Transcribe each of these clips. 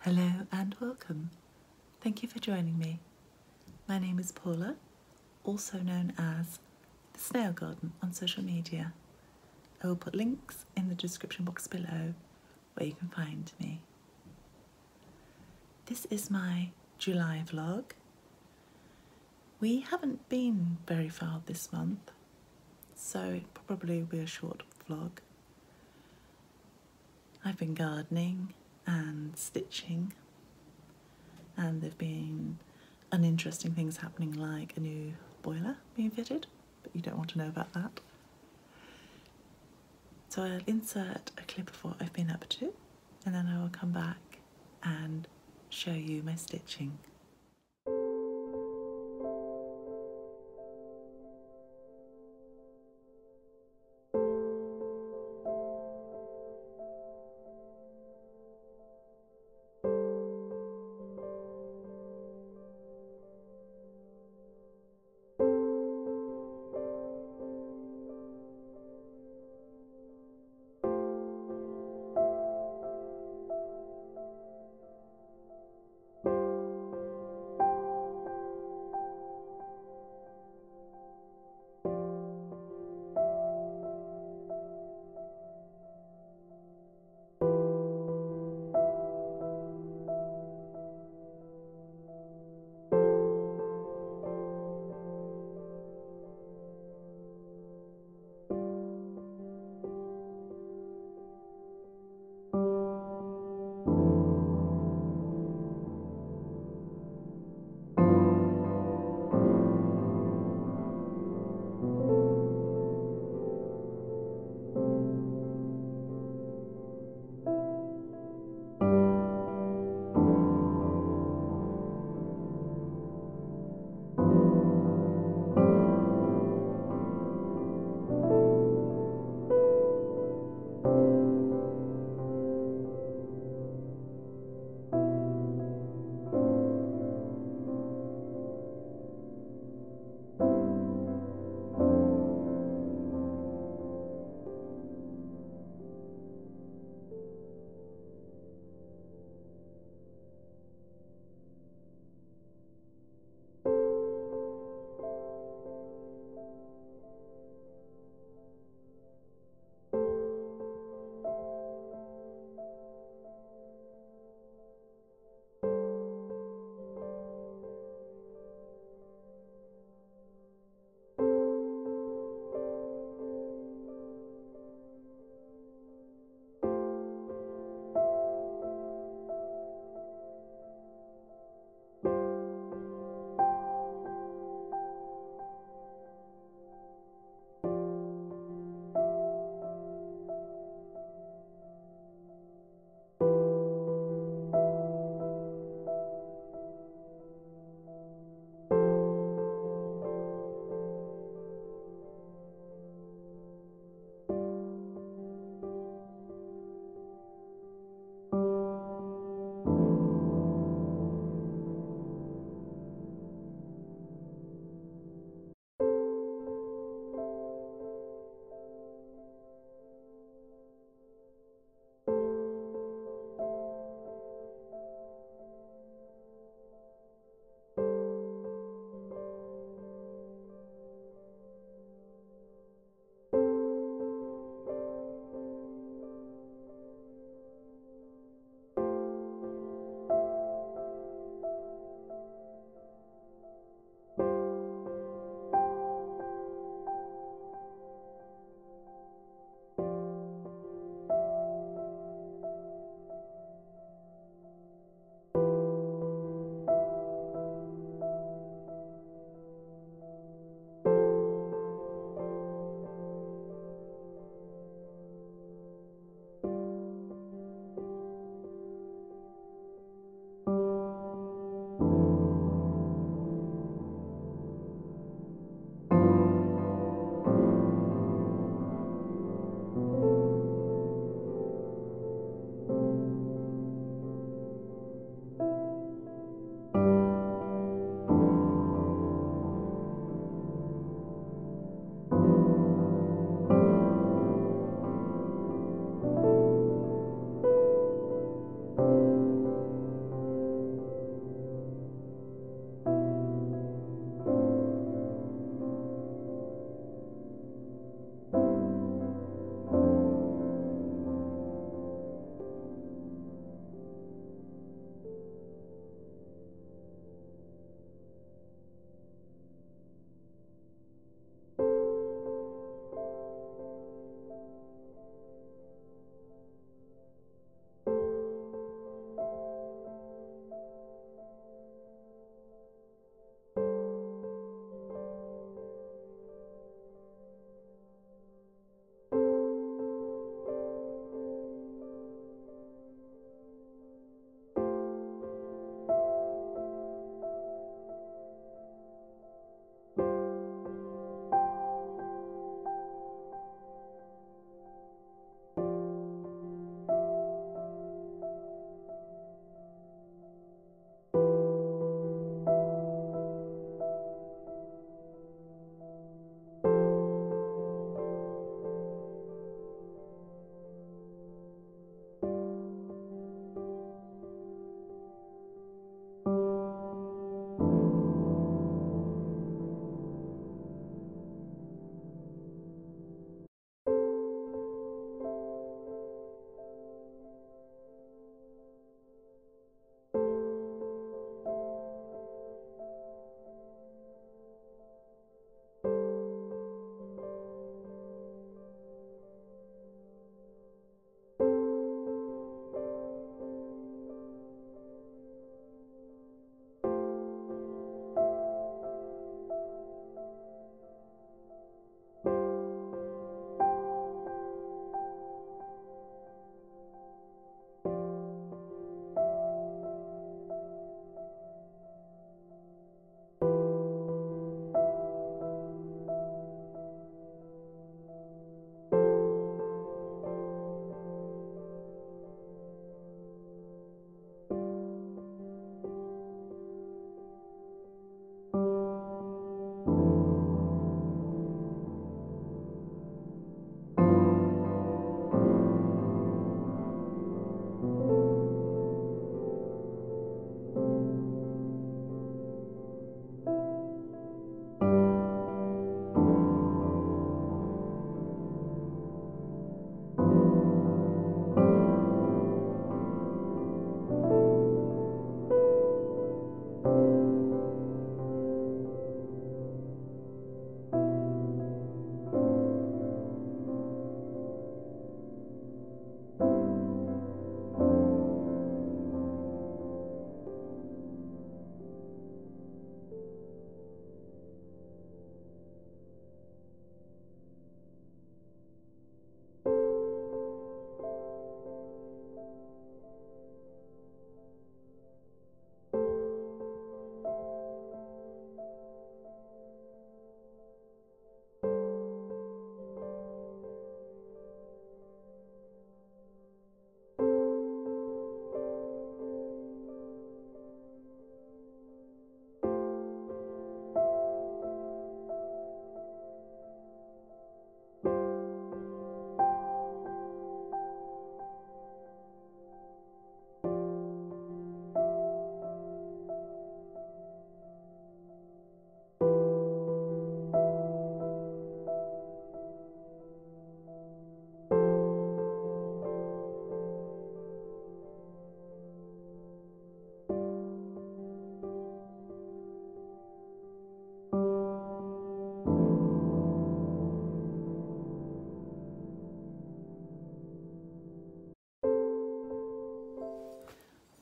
Hello and welcome. Thank you for joining me. My name is Paula, also known as the Snail Garden on social media. I will put links in the description box below where you can find me. This is my July vlog. We haven't been very far this month, so it probably will be a short vlog. I've been gardening and stitching, and there've been uninteresting things happening, like a new boiler being fitted, but you don't want to know about that. So I'll insert a clip of what I've been up to, and then I will come back and show you my stitching.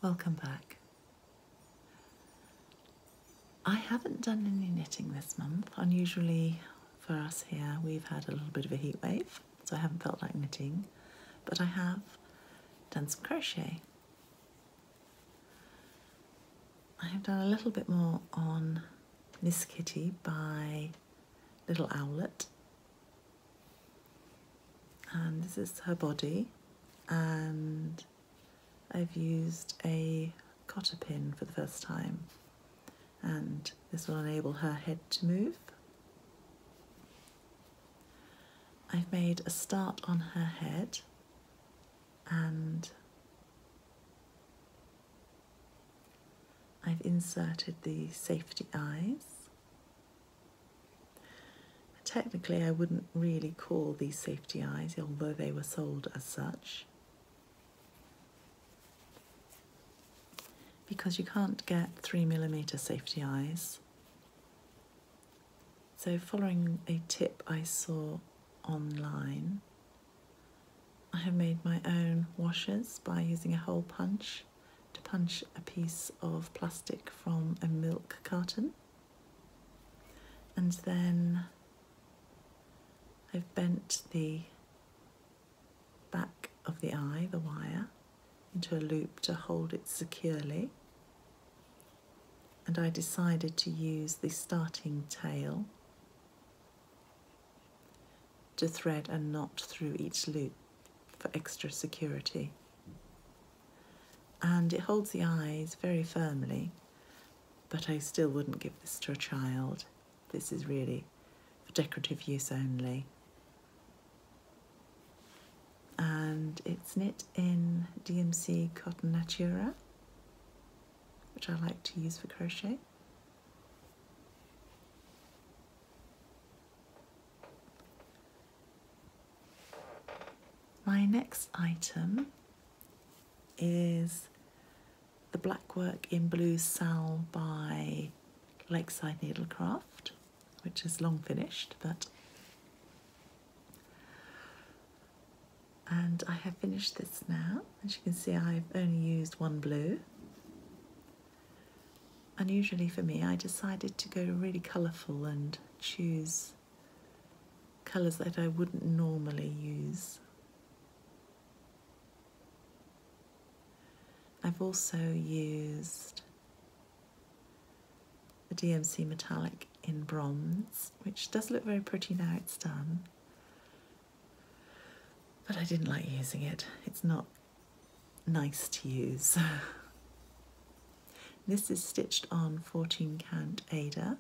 Welcome back. I haven't done any knitting this month. Unusually for us here, we've had a little bit of a heat wave, so I haven't felt like knitting, but I have done some crochet. I have done a little bit more on Miss Kitty by Little Owlet, and this is her body, and I've used a cotter pin for the first time, and this will enable her head to move. I've made a start on her head, and I've inserted the safety eyes. Technically, I wouldn't really call these safety eyes, although they were sold as such, because you can't get 3mm safety eyes. So following a tip I saw online, I have made my own washers by using a hole punch to punch a piece of plastic from a milk carton, and then I've bent the back of the eye, the wire, into a loop to hold it securely, and I decided to use the starting tail to thread a knot through each loop for extra security. And it holds the eyes very firmly, but I still wouldn't give this to a child. This is really for decorative use only. And it's knit in DMC Cotton Natura, which I like to use for crochet. My next item is the Blackwork in Blue Sal by Lakeside Needlecraft, which is long finished, and I have finished this now. As you can see, I've only used one blue. Unusually for me, I decided to go really colourful and choose colours that I wouldn't normally use. I've also used the DMC Metallic in Bronze, which does look very pretty now it's done, but I didn't like using it. It's not nice to use. This is stitched on 14 count Aida,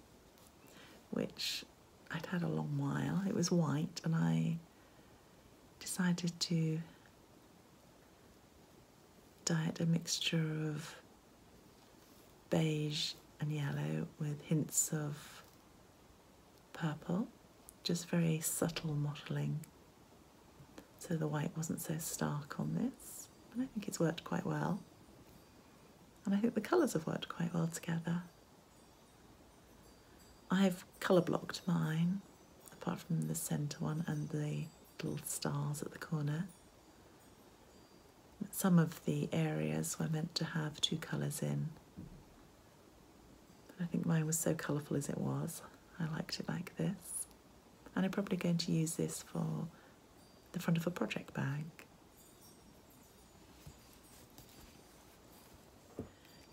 which I'd had a long while. It was white, and I decided to dye it a mixture of beige and yellow with hints of purple, just very subtle mottling, so the white wasn't so stark on this, but I think it's worked quite well, and I think the colours have worked quite well together. I've colour blocked mine, apart from the centre one and the little stars at the corner. Some of the areas were meant to have two colours in, but I think mine was so colourful as it was. I liked it like this, and I'm probably going to use this for the front of a project bag.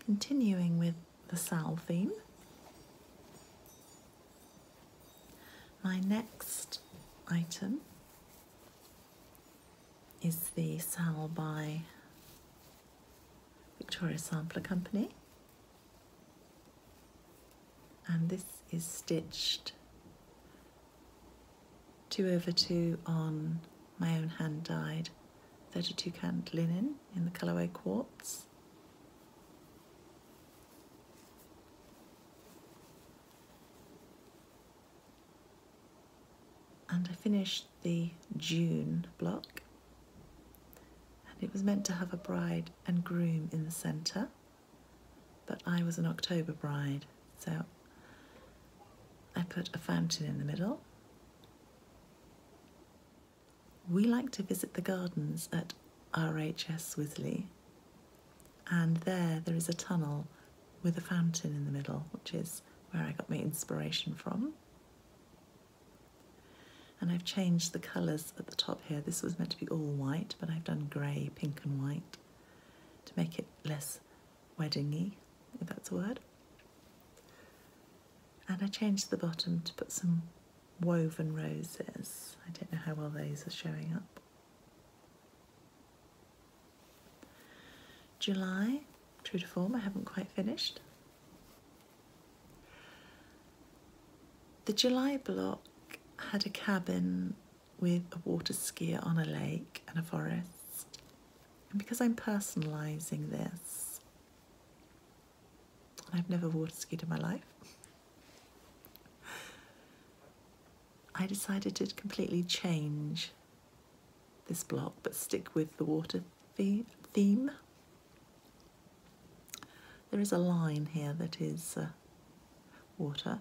Continuing with the Sal theme, my next item is the Sal by Victoria Sampler Company, and this is stitched 2/2 on my own hand dyed 32 count linen in the colourway Quartz. And I finished the June block, and it was meant to have a bride and groom in the centre, but I was an October bride, so I put a fountain in the middle. We like to visit the gardens at RHS Wisley, and there is a tunnel with a fountain in the middle, which is where I got my inspiration from. And I've changed the colours at the top here. This was meant to be all white, but I've done grey, pink and white to make it less wedding-y, if that's a word. And I changed the bottom to put some woven roses. I don't know how well those are showing up. July, true to form, I haven't quite finished. The July block had a cabin with a water skier on a lake and a forest. And because I'm personalising this, and I've never water skied in my life, I decided to completely change this block but stick with the water theme. There is a line here that is water,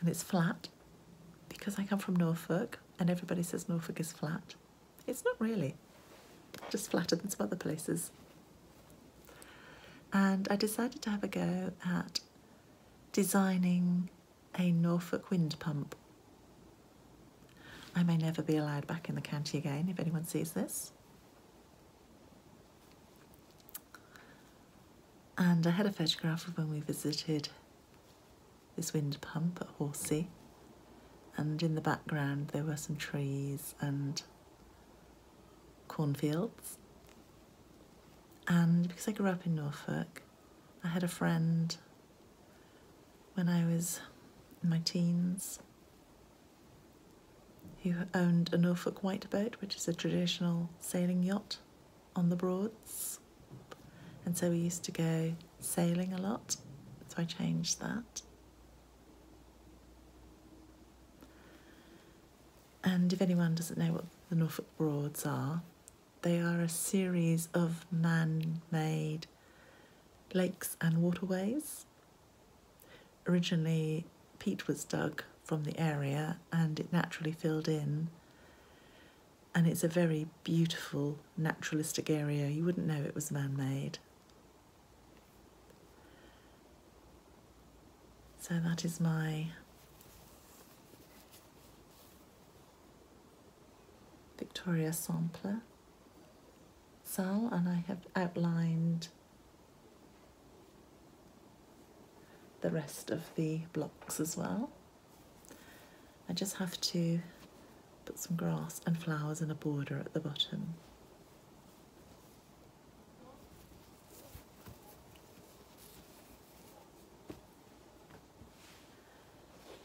and it's flat because I come from Norfolk and everybody says Norfolk is flat. It's not really, just flatter than some other places. And I decided to have a go at designing a Norfolk wind pump. I may never be allowed back in the county again if anyone sees this. And I had a photograph of when we visited this wind pump at Horsey, and in the background there were some trees and cornfields. And because I grew up in Norfolk, I had a friend when I was in my teens who owned a Norfolk white boat, which is a traditional sailing yacht on the Broads. And so we used to go sailing a lot, so I changed that. And if anyone doesn't know what the Norfolk Broads are, they are a series of man-made lakes and waterways. Originally, peat was dug from the area and it naturally filled in. And it's a very beautiful, naturalistic area. You wouldn't know it was man-made. So that is my Victoria sampler cell, and I have outlined the rest of the blocks as well. I just have to put some grass and flowers and a border at the bottom.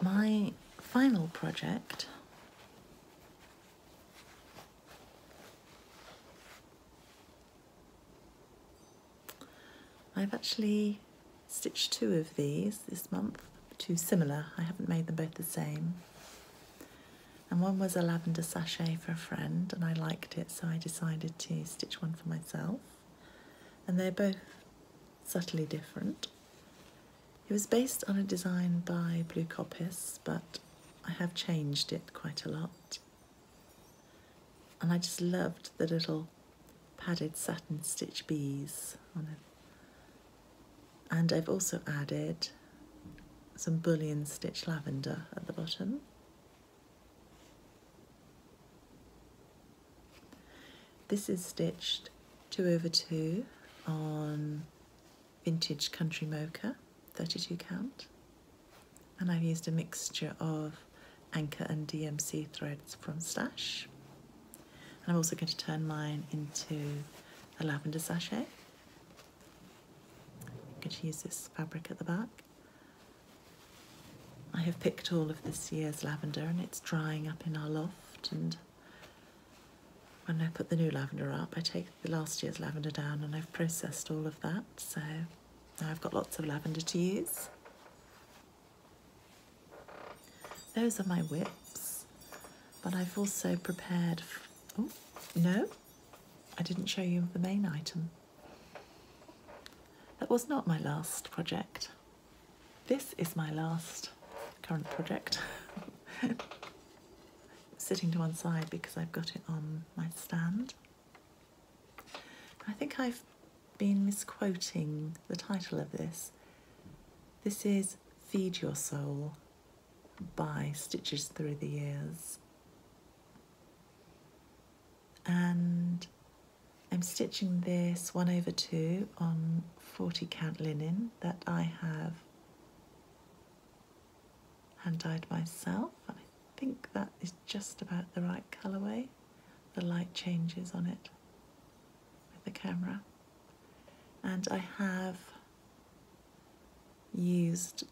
My final project I've actually stitched 2 of these this month, 2 similar. I haven't made them both the same. And one was a lavender sachet for a friend and I liked it, so I decided to stitch one for myself. And they're both subtly different. It was based on a design by Blue Coppice, but I have changed it quite a lot. And I just loved the little padded satin stitch bees on it. And I've also added some bullion stitch lavender at the bottom. This is stitched 2/2 on vintage country mocha, 32 count. And I've used a mixture of Anchor and DMC threads from Stash. And I'm also going to turn mine into a lavender sachet. I'm going to use this fabric at the back. I have picked all of this year's lavender and it's drying up in our loft, and when I put the new lavender up, I take the last year's lavender down and I've processed all of that, so now I've got lots of lavender to use. Those are my whips, but I've also prepared, oh no, I didn't show you the main item. That was not my last project. This is my last current project. Sitting to one side because I've got it on my stand. I think I've been misquoting the title of this. This is Feed Your Soul by Stitches Through the Years. And I'm stitching this 1/2 on 40 count linen that I have hand dyed myself. And I think that is just about the right colourway. The light changes on it with the camera. And I have used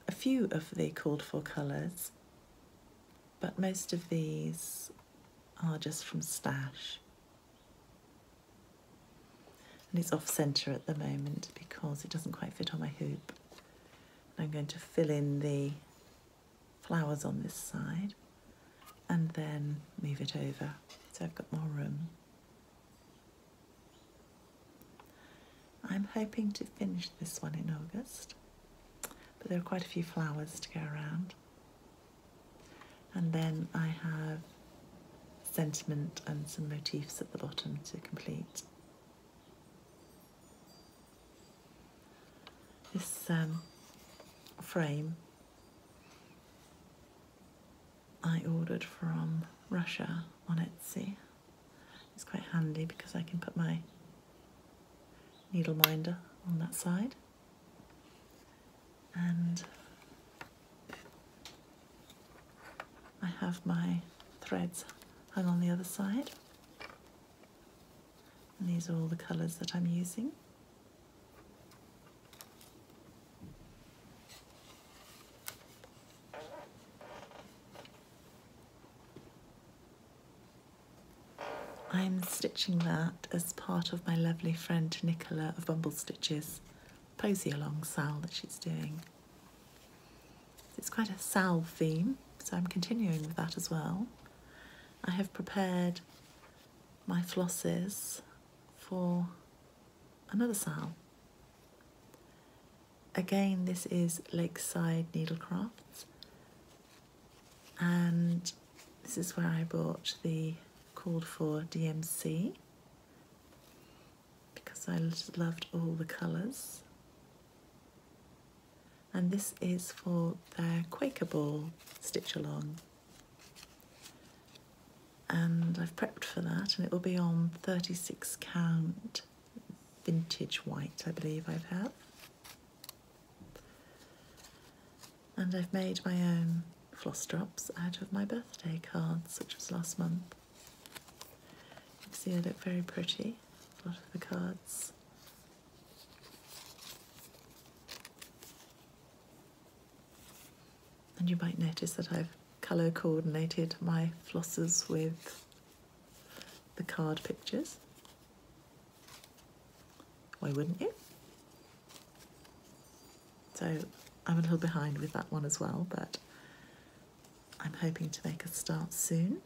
a few of the called for colours, but most of these are just from Stash. And it's off centre at the moment because it doesn't quite fit on my hoop. I'm going to fill in the flowers on this side and then move it over so I've got more room. I'm hoping to finish this one in August, but there are quite a few flowers to go around. And then I have sentiment and some motifs at the bottom to complete. This frame I ordered from Russia on Etsy. It's quite handy because I can put my needle minder on that side, and I have my threads hung on the other side, and these are all the colours that I'm using. I'm stitching that as part of my lovely friend Nicola of Bumble Stitches posy along sal that she's doing. It's quite a sal theme, so I'm continuing with that as well. I have prepared my flosses for another sal. Again, this is Lakeside Needlecrafts, and this is where I bought the called for DMC because I loved all the colours. And this is for their Quaker Ball stitch along. And I've prepped for that, and it will be on 36 count vintage white, I believe I have. And I've made my own floss drops out of my birthday cards, which was last month. You can see they look very pretty, a lot of the cards. And you might notice that I've colour coordinated my flosses with the card pictures. Why wouldn't you? So I'm a little behind with that one as well, but I'm hoping to make a start soon.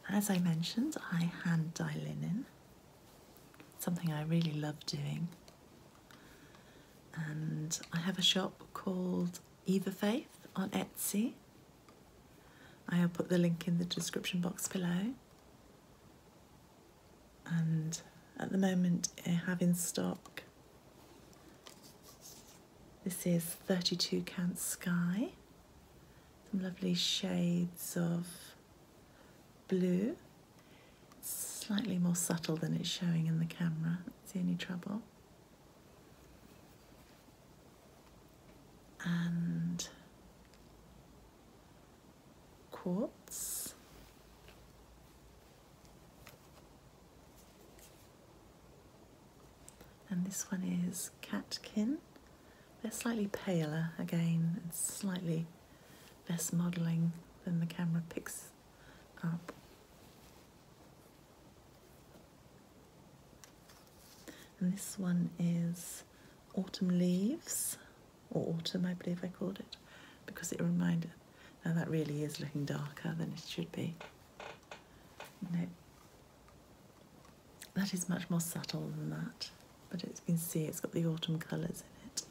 As I mentioned, I hand dye linen, something I really love doing. And I have a shop called Eva Faith on Etsy. I'll put the link in the description box below. And at the moment I have in stock, this is 32 count sky, some lovely shades of blue. It's slightly more subtle than it's showing in the camera, that's the only trouble. And quartz. And this one is catkin. They're slightly paler again, and slightly less modelling than the camera picks up. And this one is autumn leaves, or autumn I believe I called it, because it reminded, now that really is looking darker than it should be. No, that is much more subtle than that, but as you can see it's got the autumn colours in it.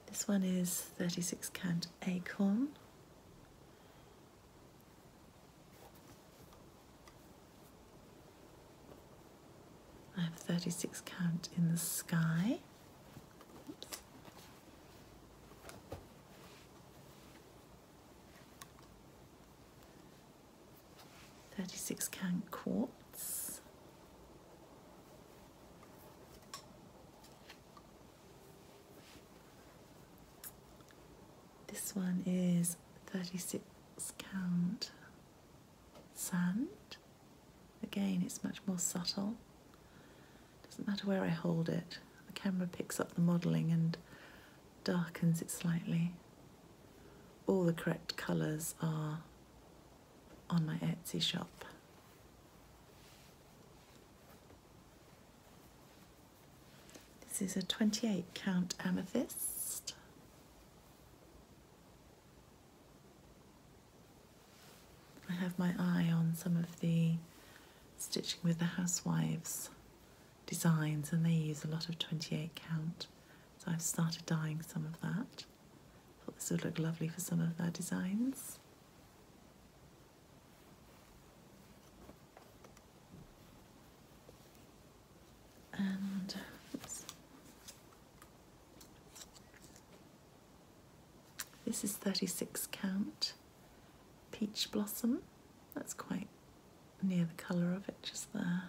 This one is 36 count acorn, 36 count in the sky. Oops. 36 count quartz. This one is 36 count sand. Again, it's much more subtle. Doesn't matter where I hold it. The camera picks up the modelling and darkens it slightly. All the correct colours are on my Etsy shop. This is a 28 count amethyst. I have my eye on some of the Stitching with the Housewives designs, and they use a lot of 28 count, so I've started dyeing some of that. Thought this would look lovely for some of their designs. And oops. This is 36 count peach blossom. That's quite near the colour of it, just there.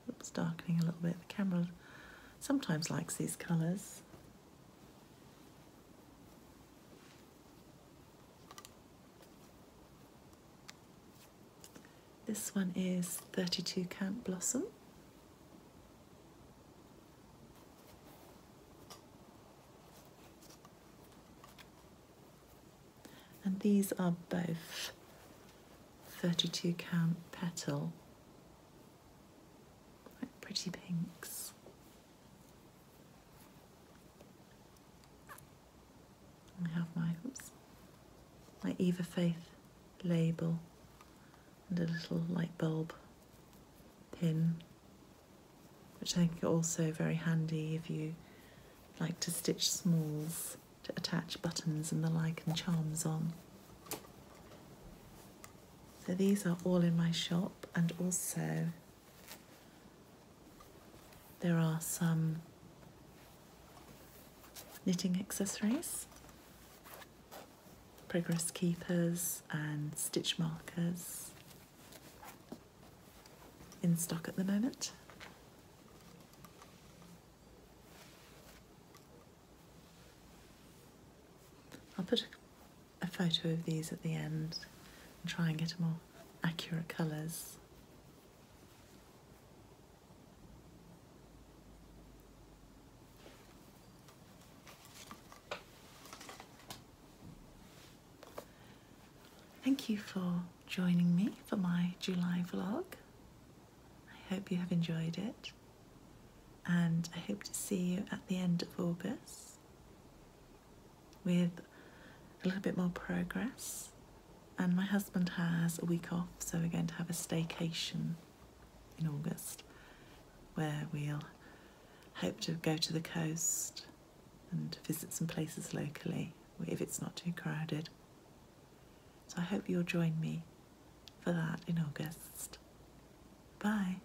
Oops, darkening a little bit. The camera sometimes likes these colours. This one is 32 count blossom. And these are both 32 count petal. Quite pretty pinks. I have my Eva Faith label and a little light bulb pin, which I think are also very handy if you like to stitch smalls to attach buttons and the like and charms on. So these are all in my shop, and also there are some knitting accessories, progress keepers and stitch markers in stock at the moment. I'll put a photo of these at the end and try and get more accurate colours. Thank you for joining me for my July vlog. I hope you have enjoyed it, and I hope to see you at the end of August with a little bit more progress. And my husband has a week off, so we're going to have a staycation in August where we'll hope to go to the coast and visit some places locally if it's not too crowded. So I hope you'll join me for that in August. Bye.